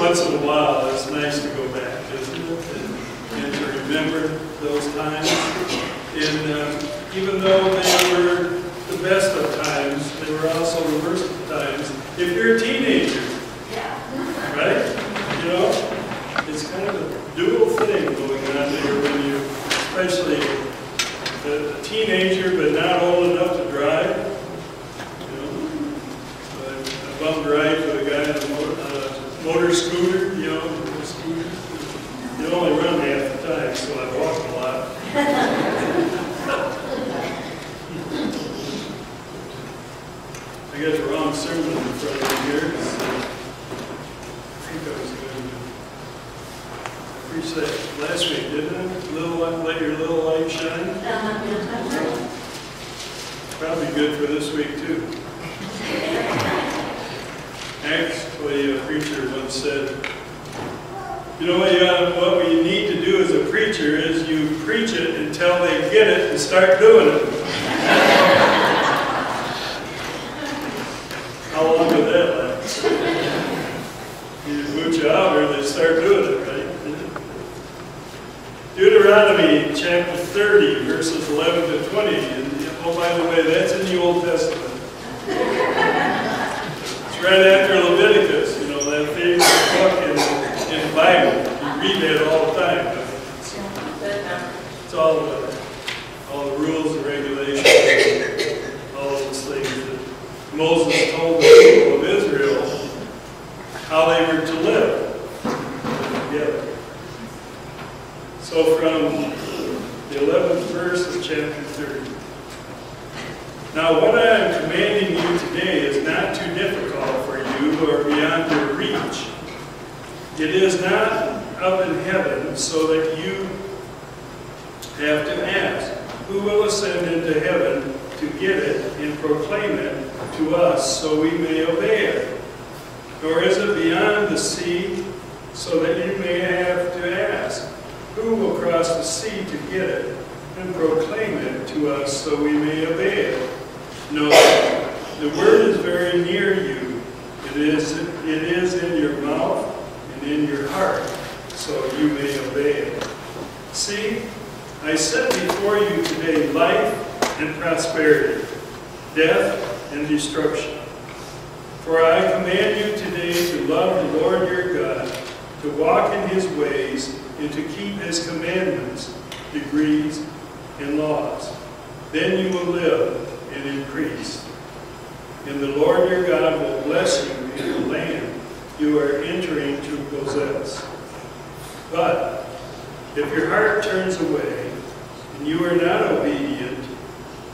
once in a while, it's nice to go back, isn't it? And to remember those times. And even though they were the best of times, they were also the worst of times. If you're a teenager, right? You know, it's kind of a dual thing going on there when you, especially a teenager but not old enough to drive. You know, so I bummed ride with a guy on a motor scooter, you know, scooter. You only run half the time, so I walk a lot. I got the wrong sermon in front of me here. So I think I was going to preach that last week, didn't I? Let your little light shine. Probably good for this week too. Actually, a preacher once said, you know what we need to do as a preacher is you preach it until they get it and start doing it. How long did that last? You boot you out or they start doing it, right? Deuteronomy chapter 30, verses 11 to 20. And, oh, by the way, that's in the Old Testament. It's right after Leviticus, you know, that favorite book in the Bible. You read that all the time. It's all the rules and regulations, all those things that Moses told the people of Israel how they were to live together. So from the 11th verse of chapter 30. Now what I am commanding you today is not too difficult for you or beyond your reach. It is not up in heaven so that you have to ask, who will ascend into heaven to get it and proclaim it to us so we may obey it? Nor is it beyond the sea so that you may have to ask, who will cross the sea to get it and proclaim it to us so we may obey it? No, the word is very near you. It is in your mouth and in your heart, so you may obey it. See, I set before you today life and prosperity, death and destruction. For I command you today to love the Lord your God, to walk in his ways, and to keep his commandments, decrees, and laws. Then you will live and increase. And the Lord your God will bless you in the land you are entering to possess. But if your heart turns away, and you are not obedient,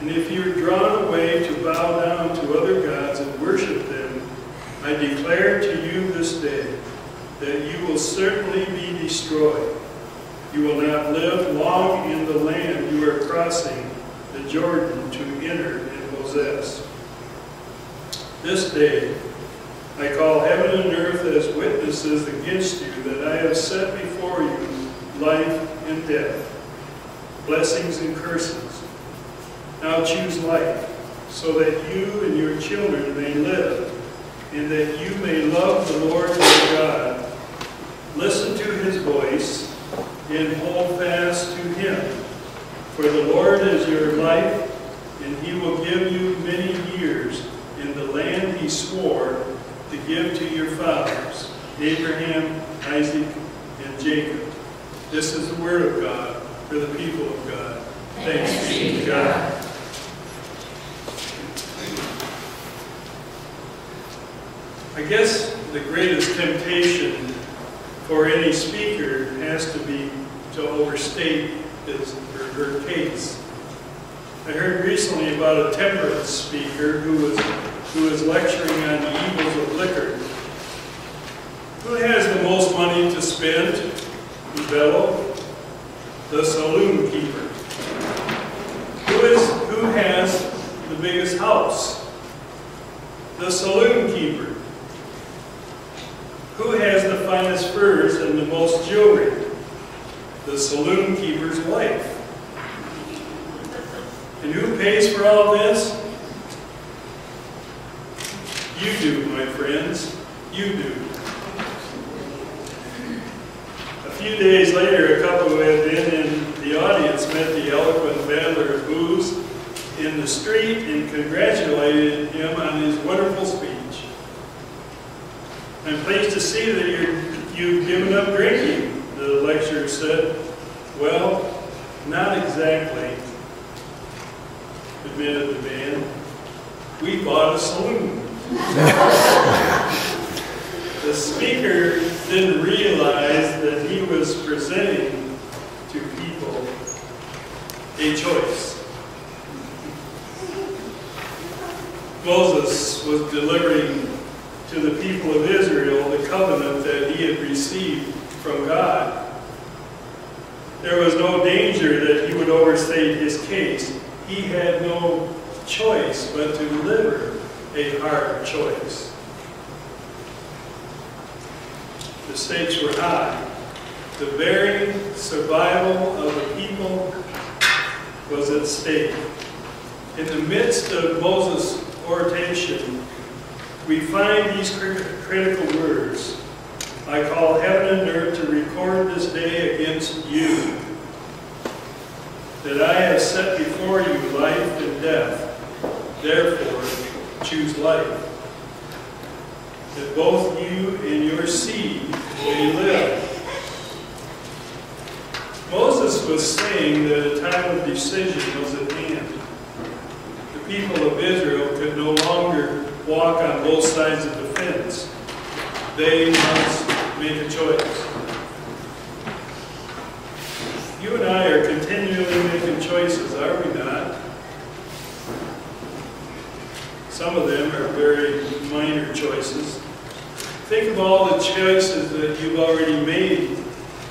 and if you are drawn away to bow down to other gods and worship them, I declare to you this day that you will certainly be destroyed. You will not live long in the land you are crossing the Jordan to enter and possess. This day I call heaven and earth as witnesses against you that I have set before you life and death, blessings and curses. Now choose life, so that you and your children may live, and that you may love the Lord your God. Listen to his voice, and hold fast to him. For the Lord is your life, and he will give you many years in the land he swore to give to your fathers, Abraham, Isaac, and Jacob. This is the word of God for the people of God. Thanks be to God. I guess the greatest temptation for any speaker has to be to overstate his or her case. I heard recently about a temperance speaker who was lecturing on the evils of liquor. Who has the most money to spend? He bellowed. The saloon keeper. Who has the biggest house? The saloon keeper. Who has the finest furs and the most jewelry? The saloon keeper's wife. And who pays for all this? You do, my friends. You do. few days later, a couple who had been in the audience met the eloquent battler of booze in the street and congratulated him on his wonderful speech. I'm pleased to see that you've given up drinking, the lecturer said. Well, not exactly, admitted the man. We bought a saloon. The speaker didn't realize that he was presenting to people a choice. Moses was delivering to the people of Israel the covenant that he had received from God. There was no danger that he would overstate his case. He had no choice but to deliver a hard choice. The stakes were high. The very survival of the people was at stake. In the midst of Moses' oration, we find these critical words. I call heaven and earth to record this day against you, that I have set before you life and death. Therefore, choose life, that both you and your seed may live. Moses was saying that a time of decision was at hand. The people of Israel could no longer walk on both sides of the fence. They must make a choice. You and I are continually making choices, are we not? Some of them are very minor choices. Think of all the choices that you've already made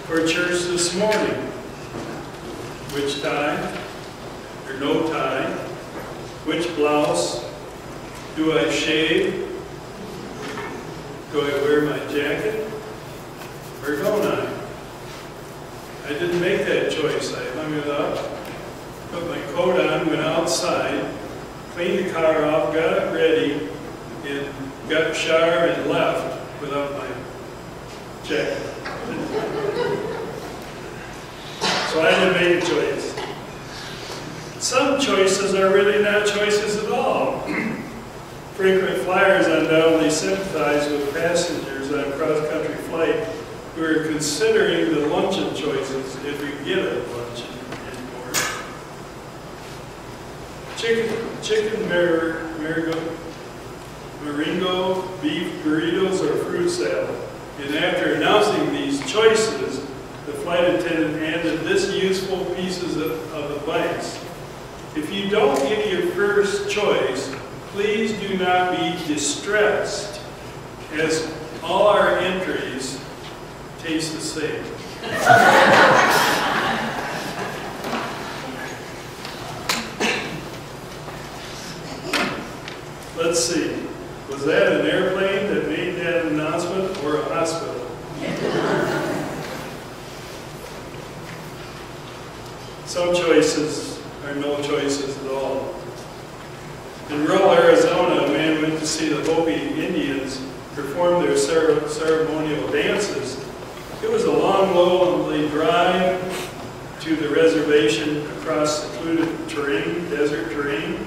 for church this morning. Which tie or no tie? Which blouse? Do I shave? Do I wear my jacket? Or don't I? I didn't make that choice. I hung it up, put my coat on, went outside, cleaned the car off, got it ready, and got a shower and left without my jacket. So I didn't make a choice. Some choices are really not choices at all. Frequent flyers undoubtedly sympathize with passengers on a cross-country flight who are considering the luncheon choices if we get a luncheon anymore. Chicken meringue, beef burritos, or fruit salad. And after announcing these choices, the flight attendant handed this useful pieces of advice. If you don't get your first choice, please do not be distressed, as all our entries taste the same. Let's see. Was that an airplane that made that announcement or a hospital? Some choices are no choices at all. In rural Arizona, a man went to see the Hopi Indians perform their ceremonial dances. It was a long, lonely drive to the reservation across secluded terrain, desert terrain.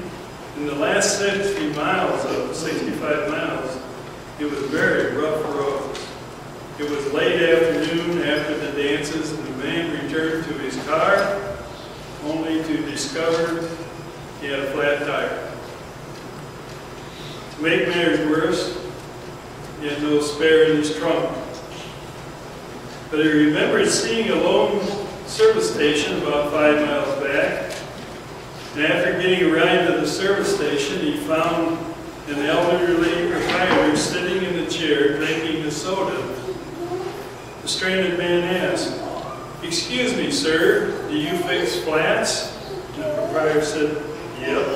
In the last 60 miles of 65 miles, it was very rough roads. It was late afternoon after the dances, and the man returned to his car only to discover he had a flat tire. To make matters worse, he had no spare in his trunk. But he remembered seeing a lone service station about 5 miles back. And after getting a ride to the service station, he found an elderly proprietor sitting in the chair drinking a soda. The stranded man asked, "Excuse me, sir, do you fix flats?" And the proprietor said, "Yep."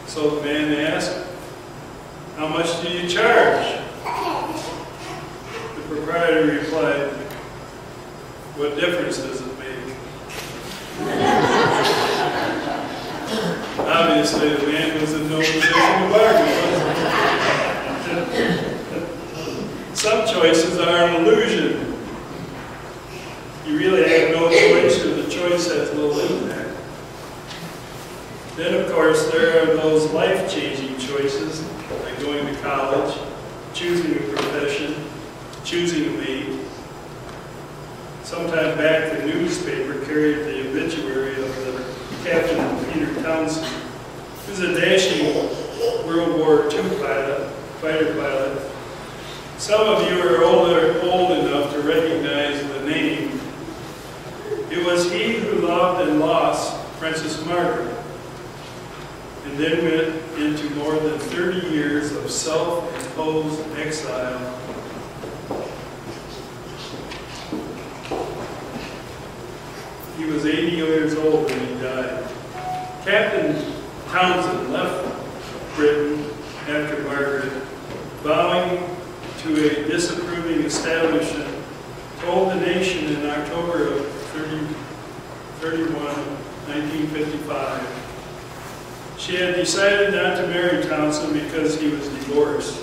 So the man asked, "How much do you charge?" The proprietor replied, "What difference does it make?" Obviously, the man was in no position to bargain, was he? Some choices are an illusion. You choice has little impact. Then, of course, there are those life-changing choices, like going to college, choosing a profession, choosing a mate. Sometime back, the newspaper carried the obituary of the Captain Peter Townsend, who's a dashing World War II fighter pilot. Some of you are old enough to recognize the name. It was he who loved and lost Princess Margaret, and then went into more than 30 years of self-imposed exile. He was 80 years old when he died. Captain Townsend left Britain after Margaret, vowing to a disapproving establishment, told the nation in October of 1955. She had decided not to marry Townsend because he was divorced.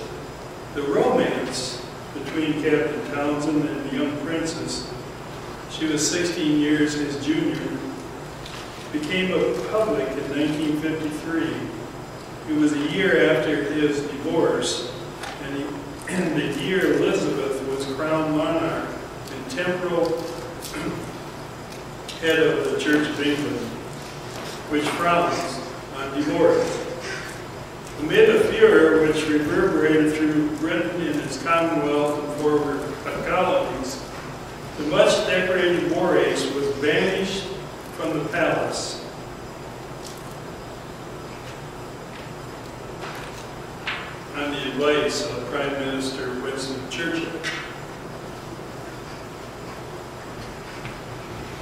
The romance between Captain Townsend and the young princess, she was 16 years his junior, became public in 1953. It was a year after his divorce, and the year Elizabeth was crowned monarch and temporal head of the Church of England, which frowns on divorce. Amid a furor which reverberated through Britain and its Commonwealth and former colonies, the much decorated war ace was banished from the palace. On the advice of Prime Minister Winston Churchill.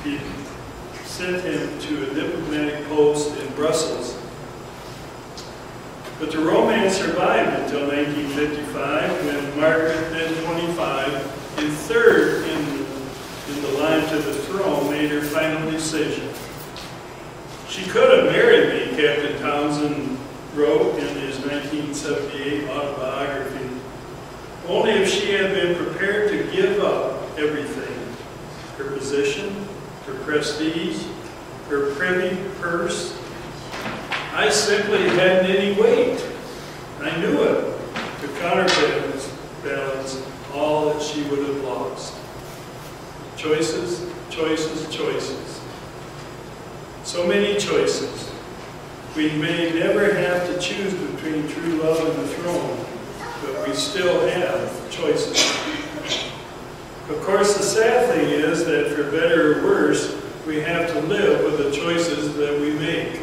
He sent him to a diplomatic post in Brussels. But the romance survived until 1955, when Margaret, then 25, and third in the line to the throne, made her final decision. She could have married me, Captain Townsend wrote in his 1978 autobiography, only if she had been prepared to give up everything: her position, her prestige, her privy purse. I simply hadn't any weight. I knew it, to counterbalance all that she would have lost. Choices, choices, choices. So many choices. We may never have to choose between true love and the throne, but we still have choices. Of course, the sad thing is that for better or worse, we have to live with the choices that we make.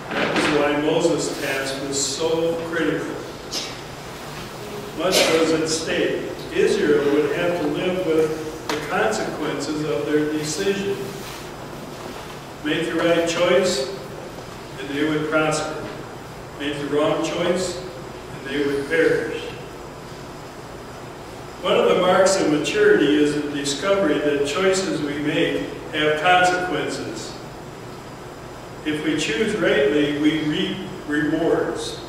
That is why Moses' task was so critical. Much was at stake. Israel would have to live with the consequences of their decision. Make the right choice, and they would prosper. Make the wrong choice, and they would perish. One of the marks of maturity is the discovery that choices we make have consequences. If we choose rightly, we reap rewards.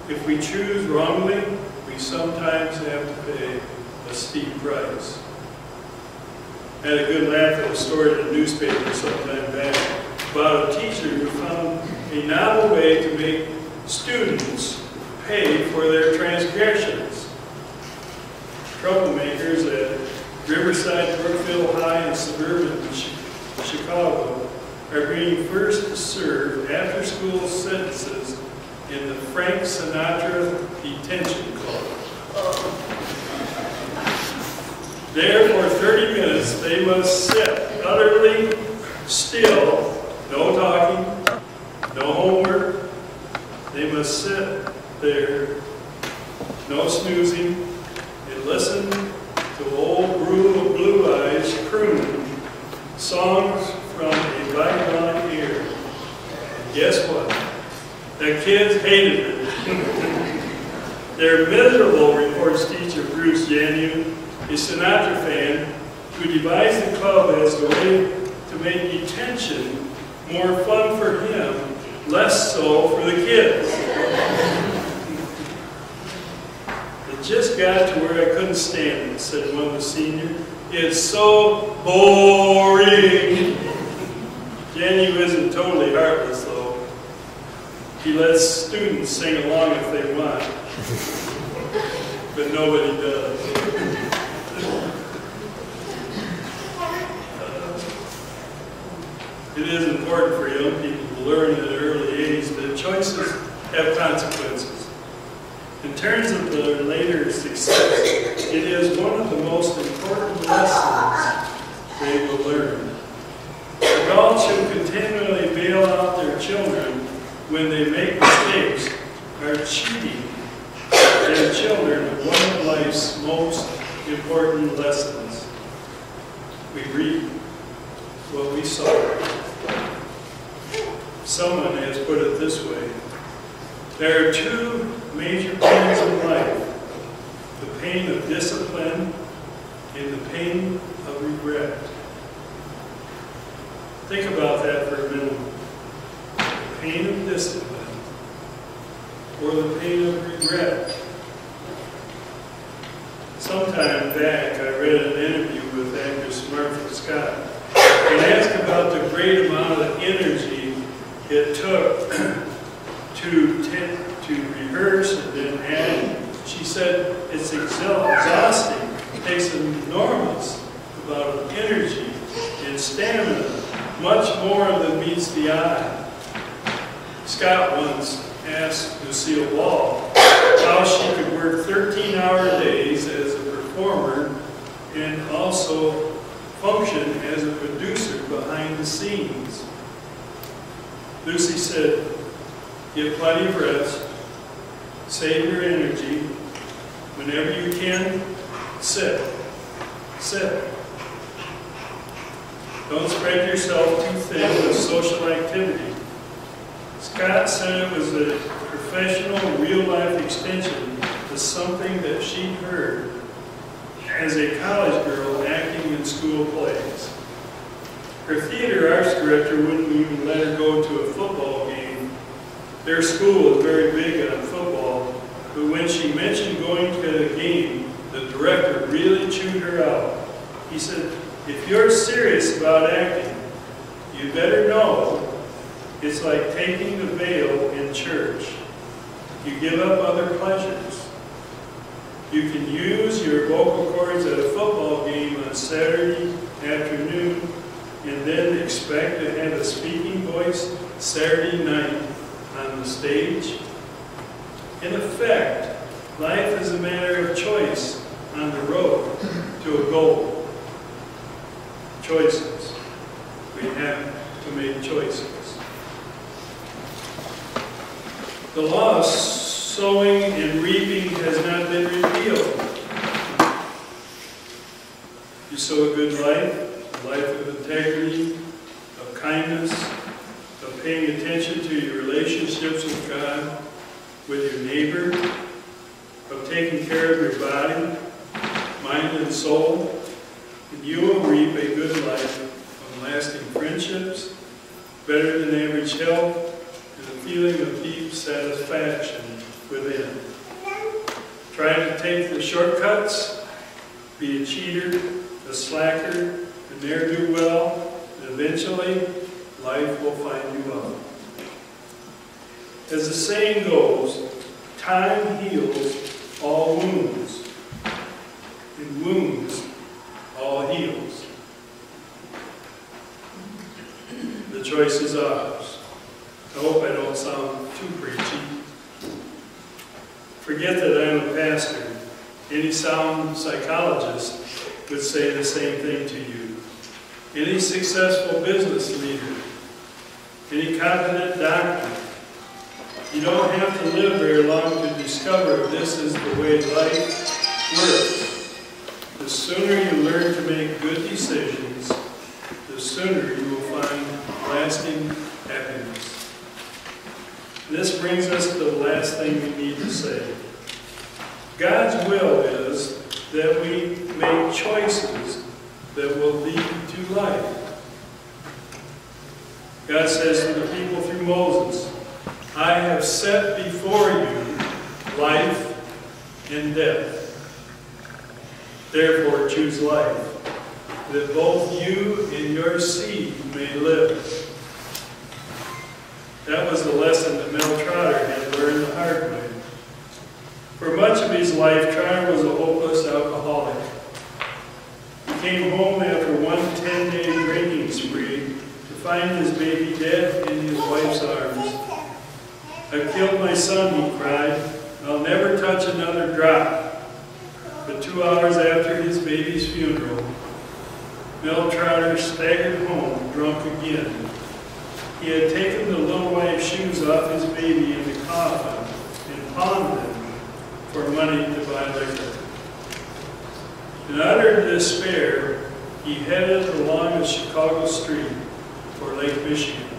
If we choose wrongly, we sometimes have to pay a steep price. I had a good laugh at a story in the newspaper sometime back about a teacher who found a novel way to make students pay for their transgressions. Troublemakers at Riverside, Brookville High, and suburban Chicago are being first to serve after-school sentences in the Frank Sinatra Detention Club. There for 30 minutes they must sit utterly still, no talking, no homework. They must sit there, no snoozing, and listen to old Blue Eyes croon songs from a bygone era. And guess what? The kids hated it. They're miserable, reports teacher Bruce Janu, a Sinatra fan who devised the club as a way to make detention more fun for him, less so for the kids. It just got to where I couldn't stand it, said one of the seniors. It's so boring. Daniel isn't totally heartless, though. He lets students sing along if they want, but nobody does. It is important for young people to learn at an early age that choices have consequences. In terms of their later success, it is one of the most important lessons they will learn. Adults who continually bail out their children when they make mistakes are cheating their children of one of life's most important lessons. We reap what we sow. Someone has put it this way: there are two major pains in life, the pain of discipline and the pain of regret. Think about that for a minute. The pain of discipline or the pain of regret. Sometime back, I read an interview with actress Martha Scott and asked about the great amount of energy it took to rehearse and then act. She said it's exhausting. It takes an enormous amount of energy and stamina, much more than meets the eye. Scott once asked Lucille Ball how she could work 13-hour days as a performer and also function as a producer behind the scenes. Lucy said, get plenty of rest, save your energy, whenever you can, sit. Don't spread yourself too thin with social activity. Scott said it was a professional, real-life extension to something that she'd heard as a college girl acting in school plays. Her theater arts director wouldn't even let her go to a football game. Their school is very big on football, but when she mentioned going to a game, the director really chewed her out. He said, if you're serious about acting, you better know it's like taking the veil in church. You give up other pleasures. You can use your vocal cords at a football game on Saturday afternoon and then expect to have a speaking voice Saturday night on the stage. In effect, life is a matter of choice on the road to a goal. Choices. We have to make choices. The law of sowing and reaping has not been repealed. You sow a good life, a life of integrity, of kindness, of paying attention to your relationships with God, with your neighbor, of taking care of your body, mind and soul, and you will reap a good life of lasting friendships, better than average health, and a feeling of deep satisfaction within. Try to take the shortcuts, be a cheater, a slacker, and ne'er-do-well, and eventually life will find you out. As the saying goes, time heals all wounds, and wounds all heals. The choice is ours. I hope I don't sound too preachy. Forget that I'm a pastor. Any sound psychologist would say the same thing to you. Any successful business leader, any competent doctor. You don't have to live very long to discover this is the way life works. The sooner you learn to make good decisions, the sooner you will find lasting happiness. This brings us to the last thing we need to say. God's will is that we make choices that will lead to life. God says to the people through Moses, I have set before you life and death. Therefore choose life that both you and your seed may live. That was the lesson that Mel Trotter had learned the hard way. For much of his life, Trotter was a hopeless alcoholic. He came home after one 10-day drinking spree to find his baby dead in his wife's arms. "I've killed my son," he cried. "I'll never touch another drop." But 2 hours after his baby's funeral, Mel Trotter staggered home, drunk again. He had taken the little wife's shoes off his baby in the coffin and pawned them for money to buy liquor. In utter despair, he headed along a Chicago street for Lake Michigan.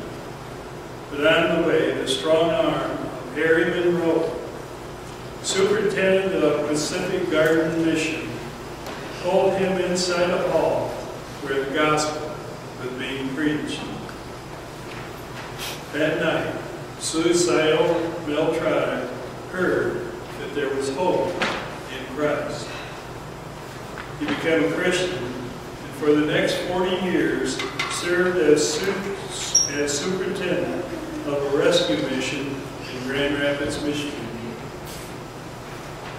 But on the way, the strong arm of Harry Monroe, superintendent of Pacific Garden Mission, pulled him inside a hall where the gospel was being preached. That night, suicidal Mel Trotter heard that there was hope in Christ. He became a Christian, and for the next 40 years served as superintendent of a rescue mission in Grand Rapids, Michigan.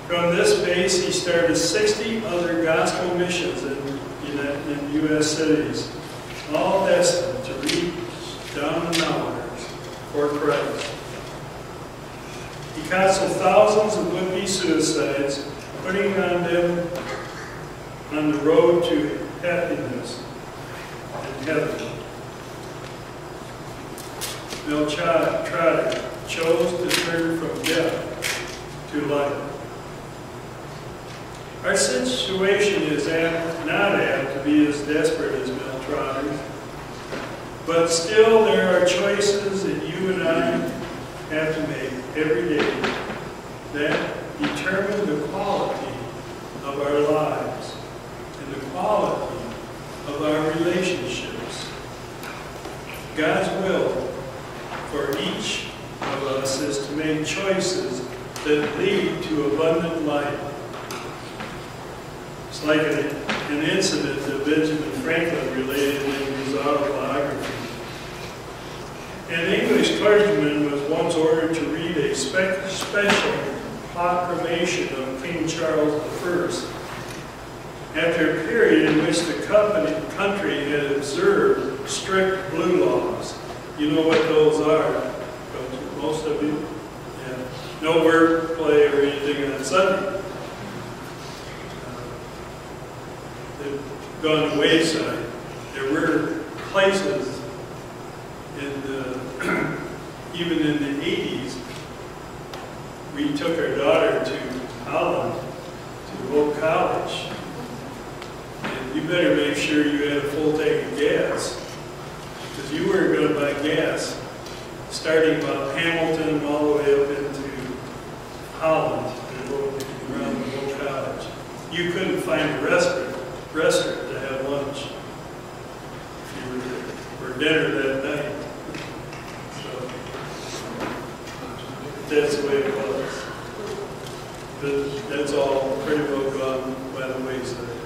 From this base, he started 60 other gospel missions in U.S. cities, all destined to reach down and outwards for Christ. He counseled thousands of would-be suicides, putting on them on the road to happiness and heaven. Mel Trotter chose to turn from death to life. Our situation is not apt to be as desperate as Mel Trotter's, but still there are choices that you and I have to make every day that determine the quality of our lives and the quality of our relationships. God's will for each of us is to make choices that lead to abundant life. It's like an incident that Benjamin Franklin related in his autobiography. An English clergyman was once ordered to read a special proclamation of King Charles I after a period in which the country had observed strict blue laws. You know what those are, don't you? Most of you? Yeah. No work, play, or anything on Sunday. They've gone to wayside. There were places even in the 80s, we took our daughter to Holland, to Oak College. And you better make sure you had a full tank of gas, because you were going to buy gas starting about Hamilton all the way up into Holland and around the Oak College. You couldn't find a restaurant to have lunch if you were there, or dinner that night. That's the way it was. But that's all pretty well gone by the wayside.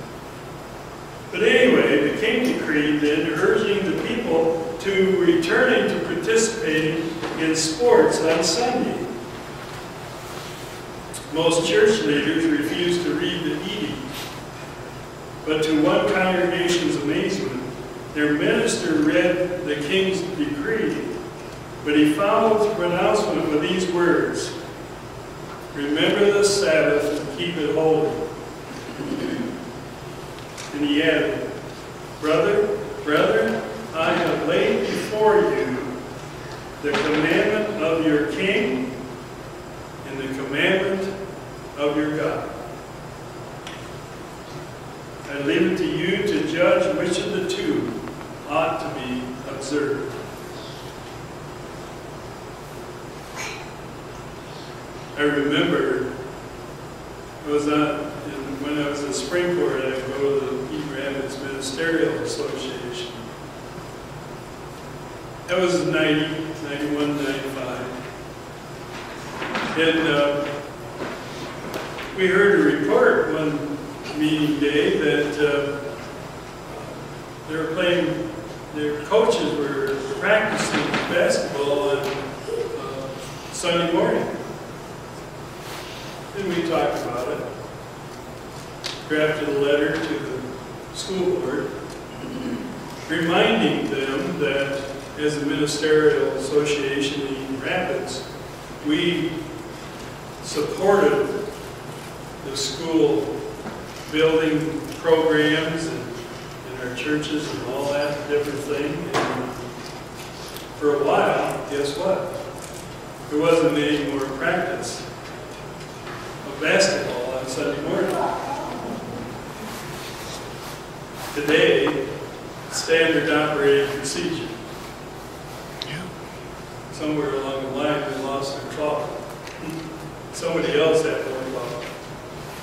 But anyway, it became decreed then urging the people to returning to participating in sports on Sunday. Most church leaders refused to read the edict, but to one congregation's amazement, their minister read the king's decree. But he followed the pronouncement with these words: "Remember the Sabbath and keep it holy." And he added, Brethren, I have laid before you the commandment of your king and the commandment of your God. I leave it to you to judge which of the two ought to be observed. I remember when I was in Springport, I would go to the Eaton Rapids Ministerial Association. That was 90, 91, 95. And we heard a report one meeting day that they were playing, their coaches were practicing basketball on Sunday morning. And we talked about it. Drafted a letter to the school board reminding them that as a ministerial association in Rapids, we supported the school building programs and our churches and all that different thing. And for a while, guess what? There wasn't any more practice of basketball on Sunday morning. Today, standard operating procedure. Somewhere along the line, we lost our clock. Somebody else had more clock.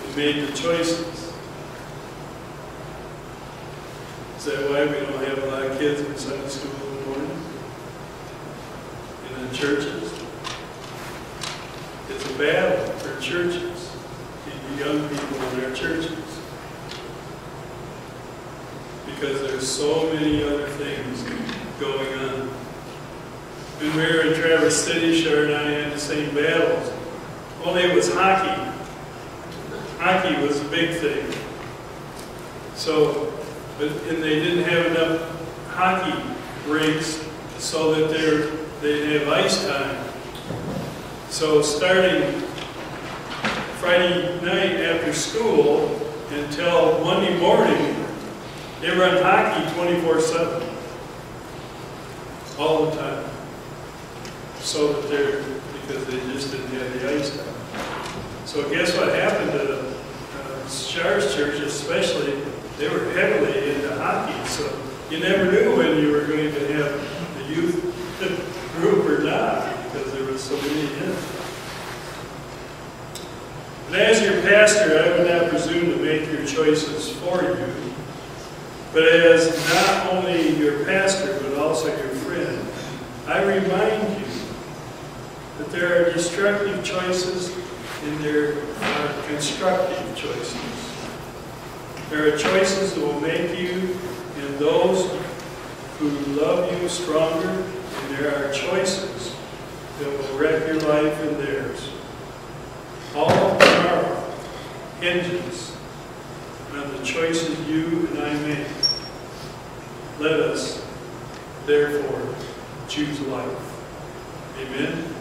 We made the choices. Is that why we don't have a lot of kids in Sunday school in the morning? In the churches? It's a battle for churches, the young people in our churches. Because there's so many other things going on. When we were in Traverse City, Shar and I had the same battles. Only it was hockey. Hockey was a big thing. So, and they didn't have enough hockey rinks so that they'd have ice time. So starting Friday night after school until Monday morning, they run hockey 24/7. All the time. So that because they just didn't have the ice time. So guess what happened to Shar's church especially? They were heavily into hockey, so you never knew when you were going to have the youth group or not, because there was so many in it. And as your pastor, I would not presume to make your choices for you, but as not only your pastor, but also your friend, I remind you that there are destructive choices and there are constructive choices. There are choices that will make you and those who love you stronger, and there are choices that will wreck your life and theirs. All tomorrow hinges on the choices you and I make. Let us, therefore, choose life. Amen?